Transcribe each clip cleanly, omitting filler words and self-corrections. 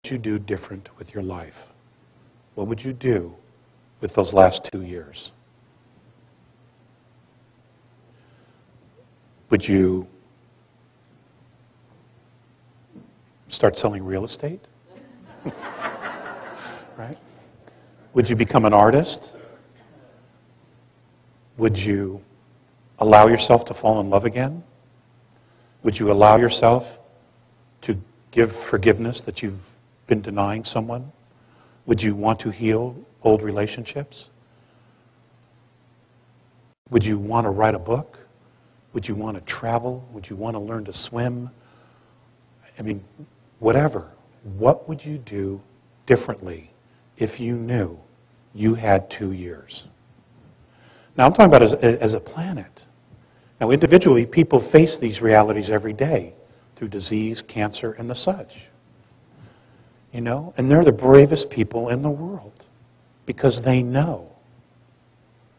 you do different with your life? What would you do with those last 2 years? Would you start selling real estate? Right? Would you become an artist? Would you allow yourself to fall in love again? Would you allow yourself to give forgiveness that you've been denying someone? Would you want to heal old relationships? Would you want to write a book? Would you want to travel? Would you want to learn to swim? I mean, whatever. What would you do differently if you knew you had 2 years? Now, I'm talking about as a planet. Now, individually, people face these realities every day through disease, cancer, and the such. You know? And they're the bravest people in the world because they know.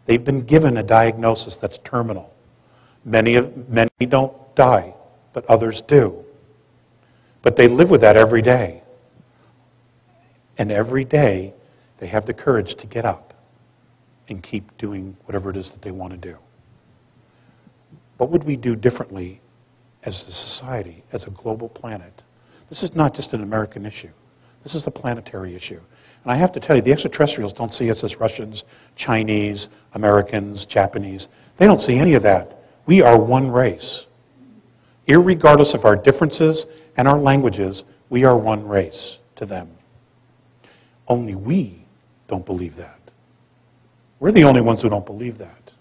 They've been given a diagnosis that's terminal. Many don't die, but others do. But they live with that every day. And every day, they have the courage to get up and keep doing whatever it is that they want to do. What would we do differently as a society, as a global planet? This is not just an American issue. This is a planetary issue. And I have to tell you, the extraterrestrials don't see us as Russians, Chinese, Americans, Japanese. They don't see any of that. We are one race. Irregardless of our differences and our languages, we are one race to them. Only we don't believe that. We're the only ones who don't believe that.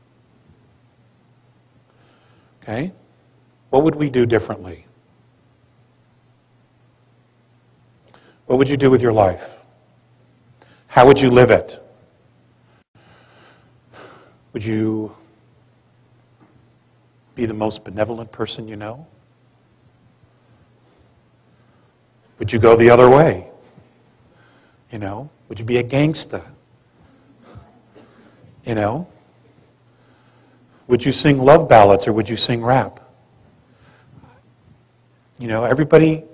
Okay? What would we do differently? What would you do with your life? How would you live it? Would you be the most benevolent person you know? Would you go the other way? You know? Would you be a gangster? You know? Would you sing love ballads or would you sing rap? You know, everybody...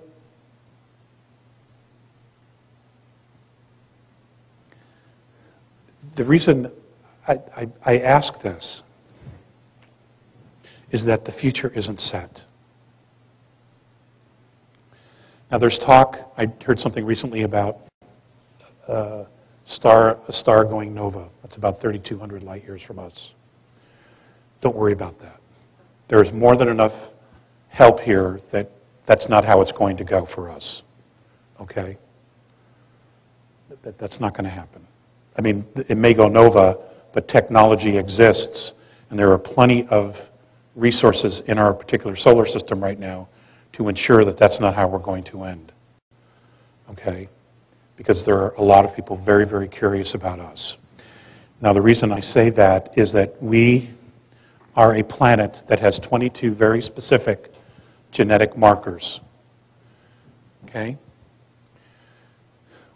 The reason I ask this is that the future isn't set. Now there's talk, I heard something recently about a star going nova. That's about 3,200 light years from us. Don't worry about that. There's more than enough help here that that's not how it's going to go for us. Okay? That's not going to happen. I mean, it may go nova, but technology exists, and there are plenty of resources in our particular solar system right now to ensure that that's not how we're going to end. Okay? Because there are a lot of people very, very curious about us. Now, the reason I say that is that we are a planet that has 22 very specific genetic markers. Okay?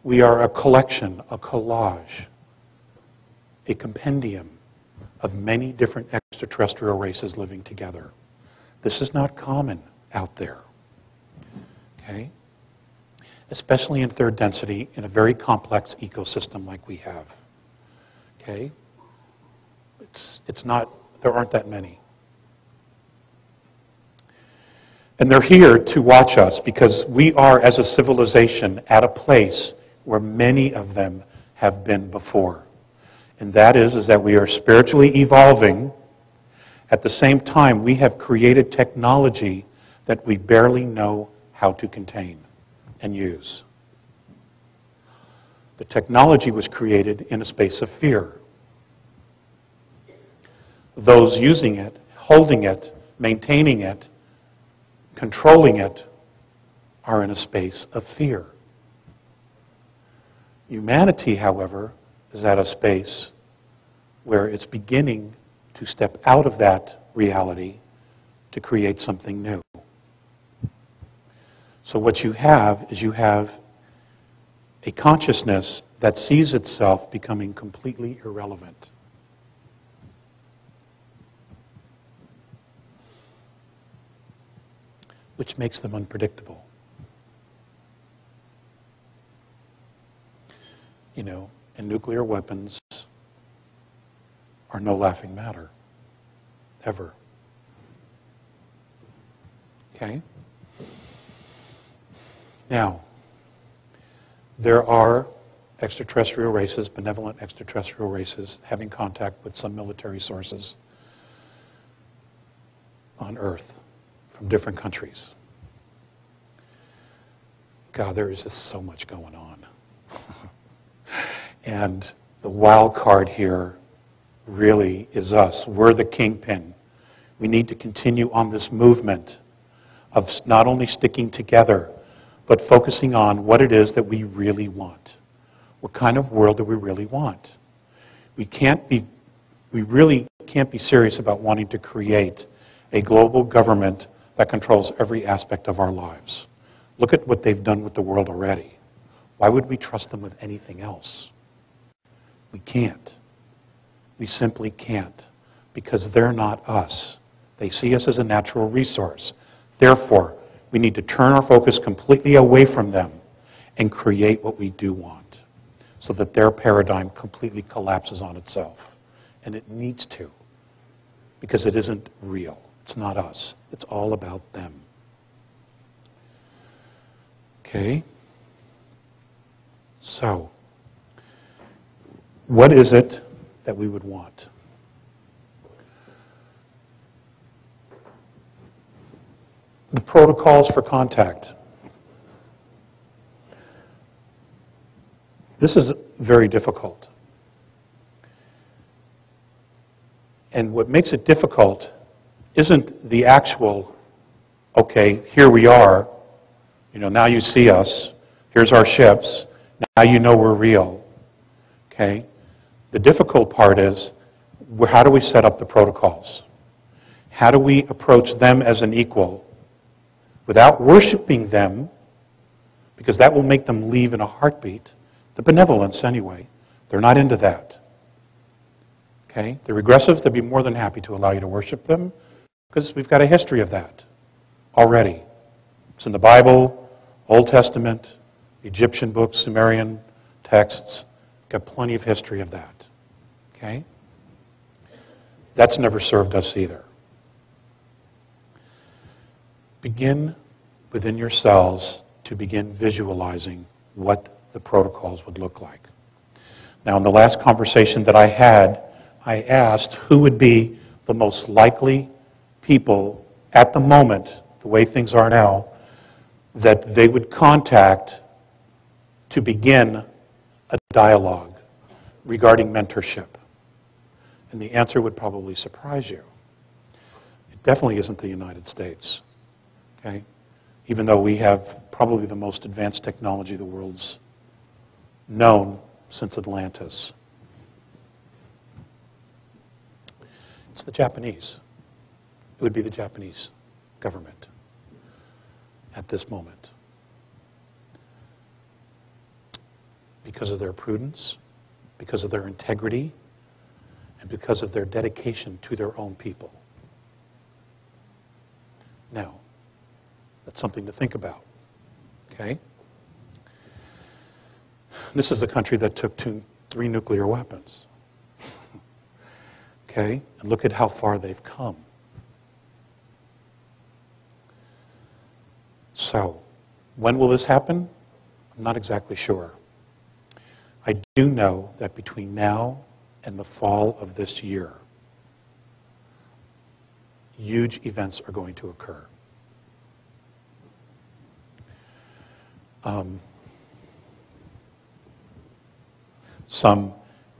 We are a collection, a collage, a compendium of many different extraterrestrial races living together. This is not common out there. Okay? Especially in third density in a very complex ecosystem like we have. Okay? It's not, there aren't that many. And they're here to watch us because we are, as a civilization, at a place where many of them have been before. And that is that we are spiritually evolving. At the same time, we have created technology that we barely know how to contain and use. The technology was created in a space of fear. Those using it, holding it, maintaining it, controlling it, are in a space of fear. Humanity, however, is at a space where it's beginning to step out of that reality to create something new. So what you have is you have a consciousness that sees itself becoming completely irrelevant. Which makes them unpredictable. And nuclear weapons are no laughing matter, ever. Okay? Now, there are extraterrestrial races, benevolent extraterrestrial races, having contact with some military sources on Earth from different countries. God, there is just so much going on. And the wild card here really is us. We're the kingpin. We need to continue on this movement of not only sticking together, but focusing on what it is that we really want. What kind of world do we really want? We really can't be serious about wanting to create a global government that controls every aspect of our lives. Look at what they've done with the world already. Why would we trust them with anything else? We can't. We simply can't, because they're not us. They see us as a natural resource. Therefore, we need to turn our focus completely away from them and create what we do want, so that their paradigm completely collapses on itself. And it needs to, because it isn't real. It's not us. It's all about them. Okay? So, what is it that we would want? The protocols for contact. This is very difficult. And what makes it difficult isn't the actual, okay, here we are, now you see us, here's our ships, now you know we're real, okay? The difficult part is, how do we set up the protocols? How do we approach them as an equal without worshiping them, because that will make them leave in a heartbeat? The benevolence, anyway. They're not into that. Okay? The regressives, they'd be more than happy to allow you to worship them, because we've got a history of that already. It's in the Bible, Old Testament, Egyptian books, Sumerian texts. Got plenty of history of that. Okay? That's never served us either. Begin within yourselves to begin visualizing what the protocols would look like. Now, in the last conversation that I had, I asked who would be the most likely people at the moment, the way things are now, that they would contact to begin a dialogue regarding mentorship. And the answer would probably surprise you. It definitely isn't the United States. Okay? Even though we have probably the most advanced technology the world's known since Atlantis. It's the Japanese. It would be the Japanese government at this moment. Because of their prudence, because of their integrity, and because of their dedication to their own people. Now, that's something to think about. Okay? This is a country that took 3 nuclear weapons. Okay? And look at how far they've come. So, when will this happen? I'm not exactly sure. I do know that between now and the fall of this year, huge events are going to occur. Some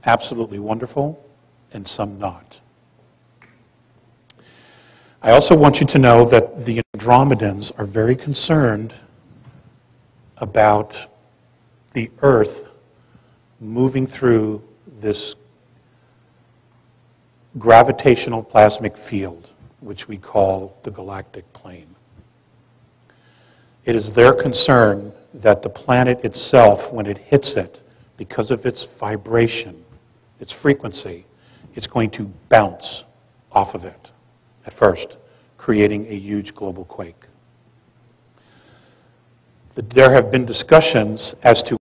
absolutely wonderful and some not. I also want you to know that the Andromedanos are very concerned about the Earth moving through this gravitational plasmic field, which we call the galactic plane. It is their concern that the planet itself, when it hits it, because of its vibration, its frequency, it's going to bounce off of it at first, creating a huge global quake. There have been discussions as to